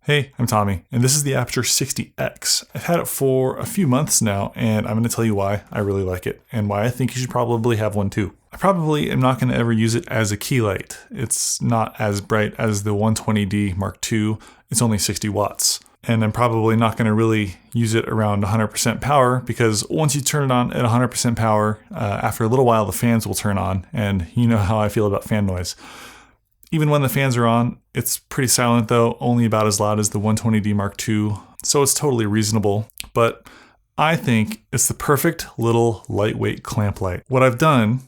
Hey, I'm Tommy, and this is the Aputure 60X. I've had it for a few months now, and I'm going to tell you why I really like it, and why I think you should probably have one too. I probably am not going to ever use it as a key light. It's not as bright as the 120D Mark II, it's only 60 watts. And I'm probably not going to really use it around 100% power, because once you turn it on at 100% power, after a little while the fans will turn on, and you know how I feel about fan noise. Even when the fans are on, it's pretty silent though, only about as loud as the 120D Mark II, so it's totally reasonable. But I think it's the perfect little lightweight clamp light. What I've done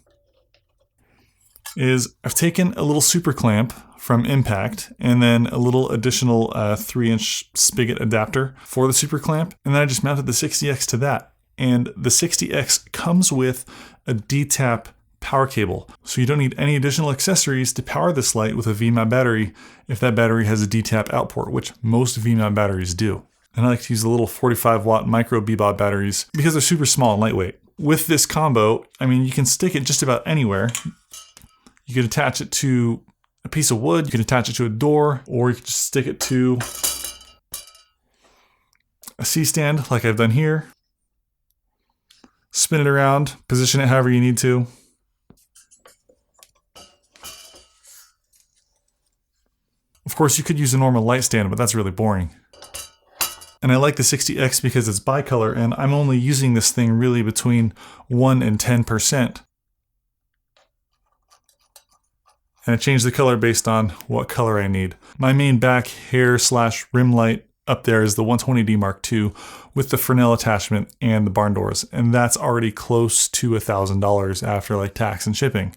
is I've taken a little super clamp from Impact and then a little additional 3-inch spigot adapter for the super clamp, and then I just mounted the 60X to that. And the 60X comes with a D-tap power cable, so you don't need any additional accessories to power this light with a VMAT battery if that battery has a D-tap out port, which most VMAT batteries do. And I like to use the little 45 watt micro bebop batteries because they're super small and lightweight. With this combo, I mean, you can stick it just about anywhere. You could attach it to a piece of wood, you can attach it to a door, or you could just stick it to a C-stand like I've done here. Spin it around, position it however you need to. Of course, you could use a normal light stand, but that's really boring. And I like the 60X because it's bicolor, and I'm only using this thing really between 1 and 10%. And I change the color based on what color I need. My main back hair / rim light up there is the 120D Mark II with the Fresnel attachment and the barn doors, and that's already close to $1,000 after like tax and shipping.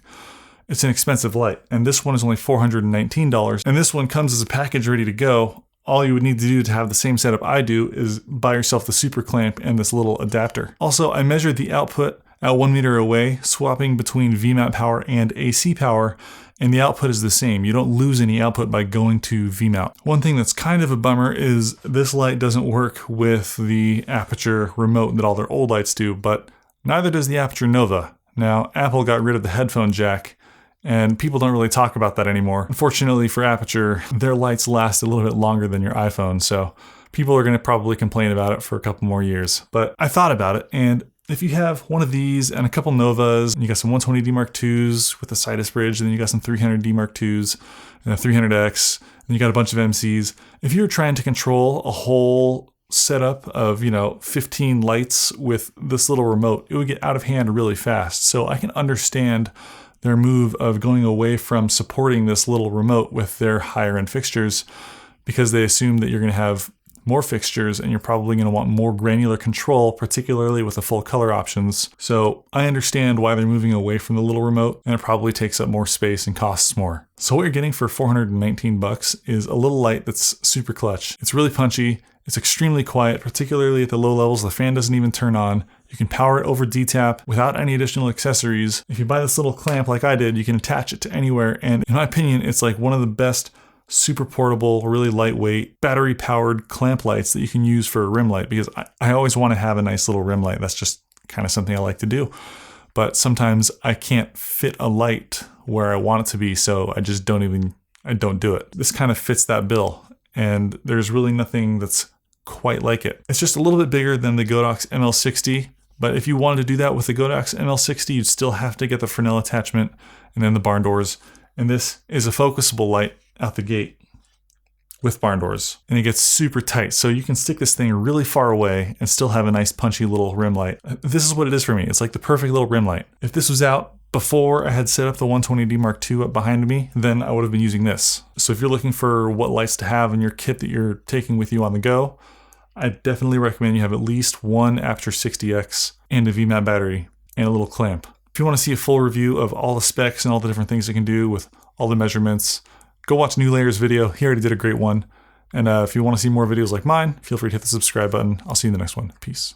It's an expensive light, and this one is only $419, and this one comes as a package ready to go. All you would need to do to have the same setup I do is buy yourself the super clamp and this little adapter. Also, I measured the output at 1 meter away, swapping between VMAT power and AC power, and the output is the same. You don't lose any output by going to VMAT. One thing that's kind of a bummer is this light doesn't work with the Aputure remote that all their old lights do, but neither does the Aputure Nova. Now, Apple got rid of the headphone jack, and people don't really talk about that anymore. Unfortunately for Aputure, their lights last a little bit longer than your iPhone, so people are going to probably complain about it for a couple more years. But I thought about it, and if you have one of these and a couple Novas, and you got some 120D Mark IIs with a Sidus bridge, and then you got some 300D Mark IIs and a 300X, and you got a bunch of MCs, if you're trying to control a whole setup of, 15 lights with this little remote, it would get out of hand really fast. So I can understand their move of going away from supporting this little remote with their higher end fixtures, because they assume that you're going to have more fixtures and you're probably going to want more granular control, particularly with the full color options. So I understand why they're moving away from the little remote, and it probably takes up more space and costs more. So what you're getting for $419 is a little light that's super clutch. It's really punchy. It's extremely quiet, particularly at the low levels. The fan doesn't even turn on. You can power it over D-tap without any additional accessories. If you buy this little clamp like I did, you can attach it to anywhere. And in my opinion, it's like one of the best super portable, really lightweight, battery-powered clamp lights that you can use for a rim light, because I always want to have a nice little rim light. That's just kind of something I like to do. But sometimes I can't fit a light where I want it to be, so I just don't do it. This kind of fits that bill, and there's really nothing that's quite like it. It's just a little bit bigger than the Godox ML60, but if you wanted to do that with the Godox ML60, you'd still have to get the Fresnel attachment and then the barn doors. And this is a focusable light out the gate with barn doors, and it gets super tight, so you can stick this thing really far away and still have a nice punchy little rim light. This is what it is for me. It's like the perfect little rim light. If this was out before I had set up the 120D Mark II up behind me, then I would have been using this. So if you're looking for what lights to have in your kit that you're taking with you on the go, I definitely recommend you have at least one Aputure 60X and a VMAT battery and a little clamp. If you want to see a full review of all the specs and all the different things it can do with all the measurements, go watch New Layer's video. He already did a great one. And if you want to see more videos like mine, feel free to hit the subscribe button. I'll see you in the next one. Peace.